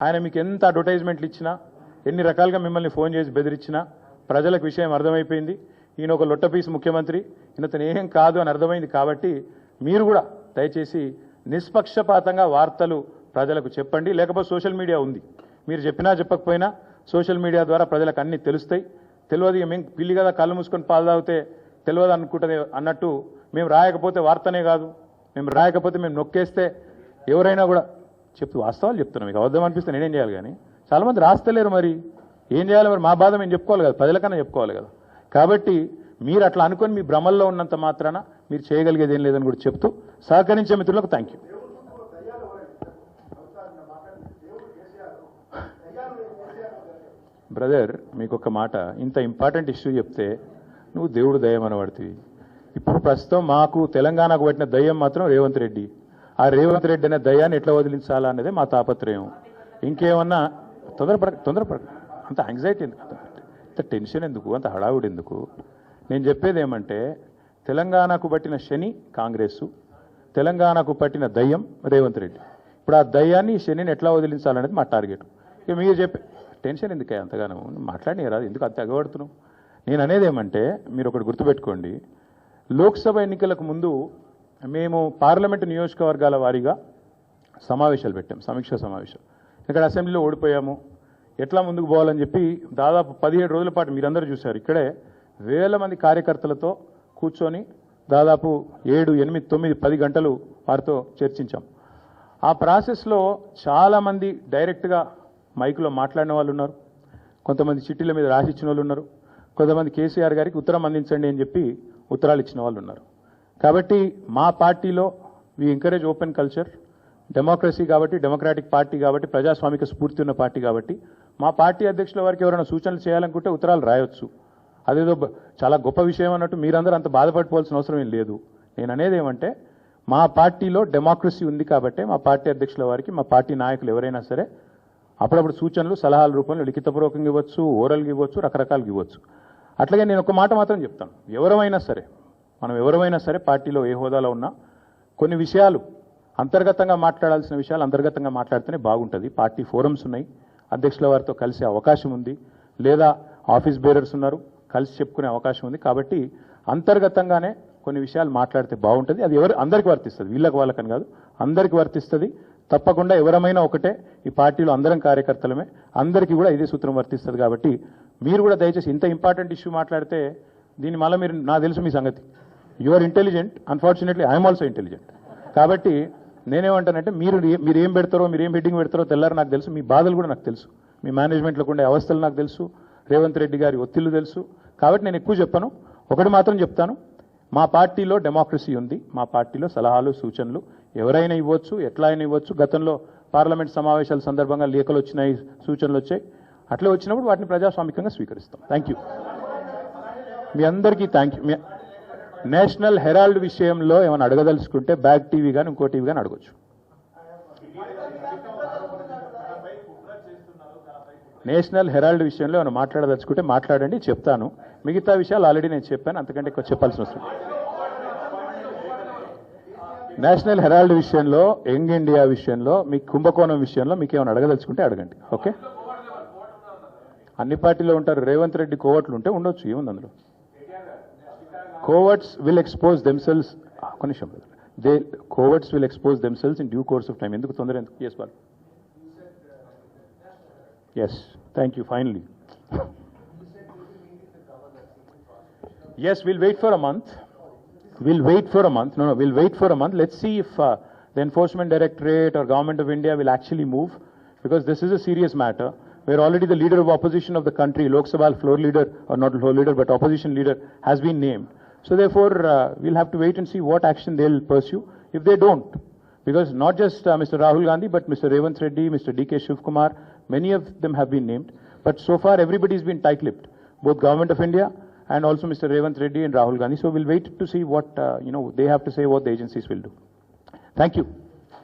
ఆయన మీకు ఎంత అడ్వర్టైజ్మెంట్లు ఇచ్చినా ఎన్ని రకాలుగా మిమ్మల్ని ఫోన్ చేసి బెదిరించినా ప్రజలకు విషయం అర్థమైపోయింది. ఈయన ఒక లొట్టపీసు ముఖ్యమంత్రి, ఈయనతను ఏం కాదు అని అర్థమైంది. కాబట్టి మీరు కూడా దయచేసి నిష్పక్షపాతంగా వార్తలు ప్రజలకు చెప్పండి. లేకపోతే సోషల్ మీడియా ఉంది, మీరు చెప్పినా చెప్పకపోయినా సోషల్ మీడియా ద్వారా ప్రజలకు అన్నీ తెలుస్తాయి. తెలియదు మేము పిల్లి కదా కళ్ళు మూసుకొని పాలు తాగితే తెలియదు అనుకుంటుంది అన్నట్టు మేము రాయకపోతే వార్తనే కాదు, మేము రాయకపోతే మేము నొక్కేస్తే ఎవరైనా కూడా చెప్తూ వాస్తవాలు చెప్తున్నాం. మీకు అబద్ధం అనిపిస్తే నేనేం చేయాలి? కానీ చాలామంది రాస్తలేరు, మరి ఏం చేయాలి? మరి మా బాధ మేము చెప్పుకోవాలి కదా, ప్రజలకన్నా చెప్పుకోవాలి కదా. కాబట్టి మీరు అట్లా అనుకొని మీ భ్రమల్లో ఉన్నంత మాత్రాన మీరు చేయగలిగేది ఏం లేదని కూడా చెప్తూ సహకరించే మిత్రులకు థ్యాంక్ యూ. బ్రదర్, మీకు ఒక మాట, ఇంత ఇంపార్టెంట్ ఇష్యూ చెప్తే నువ్వు దేవుడు దయ్యం అనబడుతుంది. ఇప్పుడు ప్రస్తుతం మాకు తెలంగాణకు పట్టిన దయ్యం మాత్రం రేవంత్ రెడ్డి. ఆ రేవంత్ రెడ్డి అనే దయ్యాన్ని ఎట్లా వదిలించాలా అనేది మా తాపత్రయం. ఇంకేమన్నా తొందరపడ అంత యాంగ్జైటీ ఎందుకు, అంత టెన్షన్ ఎందుకు, అంత హడావుడు ఎందుకు? నేను చెప్పేది ఏమంటే తెలంగాణకు పట్టిన శని కాంగ్రెస్, తెలంగాణకు పట్టిన దయ్యం రేవంత్ రెడ్డి. ఇప్పుడు ఆ దయ్యాన్ని శనిని ఎట్లా వదిలించాలనేది మా టార్గెట్. ఇక మీరు చెప్పే టెన్షన్ ఎందుకే అంతగానో మాట్లాడి రాదు, ఎందుకు అంత ఎగబడుతున్నావు? నేను అనేది ఏమంటే మీరు ఒకటి గుర్తుపెట్టుకోండి, లోక్సభ ఎన్నికలకు ముందు మేము పార్లమెంటు నియోజకవర్గాల వారీగా సమావేశాలు పెట్టాం, సమీక్షా సమావేశం. ఇక్కడ అసెంబ్లీలో ఓడిపోయాము, ఎట్లా ముందుకు పోవాలని చెప్పి దాదాపు 17 రోజుల పాటు మీరందరూ చూశారు. ఇక్కడే వేల మంది కార్యకర్తలతో కూర్చొని దాదాపు 7, 8, 9, 10 గంటలు వారితో చర్చించాం. ఆ ప్రాసెస్లో చాలామంది డైరెక్ట్గా మైకులో మాట్లాడిన వాళ్ళు ఉన్నారు, కొంతమంది చిట్టీల మీద రాసిచ్చిన వాళ్ళు ఉన్నారు, కొంతమంది కేసీఆర్ గారికి ఉత్తరం అందించండి అని చెప్పి ఉత్తరాలు ఇచ్చిన వాళ్ళు ఉన్నారు. కాబట్టి మా పార్టీలో we encourage open culture, democracy కాబట్టి, డెమోక్రాటిక్ పార్టీ కాబట్టి, ప్రజాస్వామిక స్ఫూర్తి ఉన్న పార్టీ కాబట్టి మా పార్టీ అధ్యక్షుల వారికి ఎవరైనా సూచనలు చేయాలనుకుంటే ఉత్తరాలు రాయొచ్చు. అదేదో చాలా గొప్ప విషయం అన్నట్టు మీరందరూ అంత బాధపడిపోవాల్సిన అవసరం ఏం లేదు. నేను అనేది ఏమంటే మా పార్టీలో డెమోక్రసీ ఉంది కాబట్టి మా పార్టీ అధ్యక్షుల వారికి మా పార్టీ నాయకులు ఎవరైనా సరే అప్పుడప్పుడు సూచనలు సలహాల రూపంలో లిఖితపూర్వకంగా ఇవ్వచ్చు, ఓరల్గా ఇవ్వచ్చు, రకరకాలుగా ఇవ్వచ్చు. అట్లాగే నేను ఒక మాట మాత్రం చెప్తాను, మనం ఎవరైనా సరే పార్టీలో ఏ హోదాలో ఉన్నా కొన్ని విషయాలు అంతర్గతంగా మాట్లాడాల్సిన విషయాలు అంతర్గతంగా మాట్లాడితేనే బాగుంటుంది. పార్టీ ఫోరమ్స్ ఉన్నాయి, అధ్యక్షుల వారితో కలిసే అవకాశం ఉంది, లేదా ఆఫీస్ బేరర్స్ ఉన్నారు, కలిసి చెప్పుకునే అవకాశం ఉంది. కాబట్టి అంతర్గతంగానే కొన్ని విషయాలు మాట్లాడితే బాగుంటుంది. అది అందరికీ వర్తిస్తుంది, వీళ్ళకి వాళ్ళకని కాదు, అందరికీ వర్తిస్తుంది. తప్పకుండా ఎవరమైనా ఒకటే, ఈ పార్టీలో అందరం కార్యకర్తలమే, అందరికీ కూడా ఇదే సూత్రం వర్తిస్తుంది. కాబట్టి మీరు కూడా దయచేసి ఇంత ఇంపార్టెంట్ ఇష్యూ మాట్లాడితే దీని మళ్ళీ మీరు, నాకు తెలుసు మీ సంగతి, you are intelligent, unfortunately I'm also intelligent. కాబట్టి నేనేమంటానంటే మీరు ఏం పెడతారో, మీరు ఏం హెడ్డింగ్ పెడతారో తెల్లారు నాకు తెలుసు, మీ బాధలు కూడా నాకు తెలుసు, మీ మేనేజ్మెంట్లో ఉండే అవస్థలు నాకు తెలుసు, రేవంత్ రెడ్డి గారి ఒత్తిళ్లు తెలుసు. కాబట్టి నేను ఎక్కువ చెప్పను, ఒకటి మాత్రం చెప్తాను, మా పార్టీలో డెమోక్రసీ ఉంది, మా పార్టీలో సలహాలు సూచనలు ఎవరైనా ఇవ్వచ్చు, ఎట్లా అయినా ఇవ్వచ్చు. గతంలో పార్లమెంట్ సమావేశాల సందర్భంగా లేఖలు వచ్చినాయి, సూచనలు వచ్చాయి, అట్లే వచ్చినప్పుడు వాటిని ప్రజాస్వామికంగా స్వీకరిస్తాం. థ్యాంక్ యూ, మీ అందరికీ థ్యాంక్ యూ. నేషనల్ హెరాల్డ్ విషయంలో ఏమైనా అడగదలుచుకుంటే బ్యాక్ టీవీ కానీ ఇంకో టీవీ కానీ అడగచ్చు. నేషనల్ హెరాల్డ్ విషయంలో ఏమైనా మాట్లాడదలుచుకుంటే మాట్లాడండి, చెప్తాను. మిగతా విషయాలు ఆల్రెడీ నేను చెప్పాను, అంతకంటే ఎక్కువ చెప్పాల్సిన అవసరం. నేషనల్ హెరాల్డ్ విషయంలో, యంగ్ ఇండియా విషయంలో, మీ కుంభకోణం విషయంలో మీకు ఏమైనా అడగదలుచుకుంటే అడగండి. ఓకే, అన్ని పార్టీలో ఉంటారు, రేవంత్ రెడ్డి కోవట్లు ఉంటే ఉండొచ్చు, ఏముంది అందులో. కోవర్ట్స్ విల్ ఎక్స్పోజ్ దెమ్సెల్స్, కొనిషం coverts will expose themselves in due course of time. ఎందుకు తొందర ఎందుకు? Yes ball, yes, thank you. Finally yes, we'll wait for a month. We'll wait for a month. Let's see if the Enforcement Directorate or Government of India will actually move, because this is a serious matter where already the leader of opposition of the country, Lok Sabha floor leader, or not floor leader but opposition leader, has been named. So therefore we'll have to wait and see what action they'll pursue if they don't, because not just Mr. Rahul Gandhi but Mr. Revanth Reddy, Mr. D.K. Shivkumar, many of them have been named, but so far everybody's been tight-lipped, both Government of India and also Mr. Revanth Reddy and Rahul Gandhi. So we'll wait to see what they have to say, what the agencies will do. Thank you.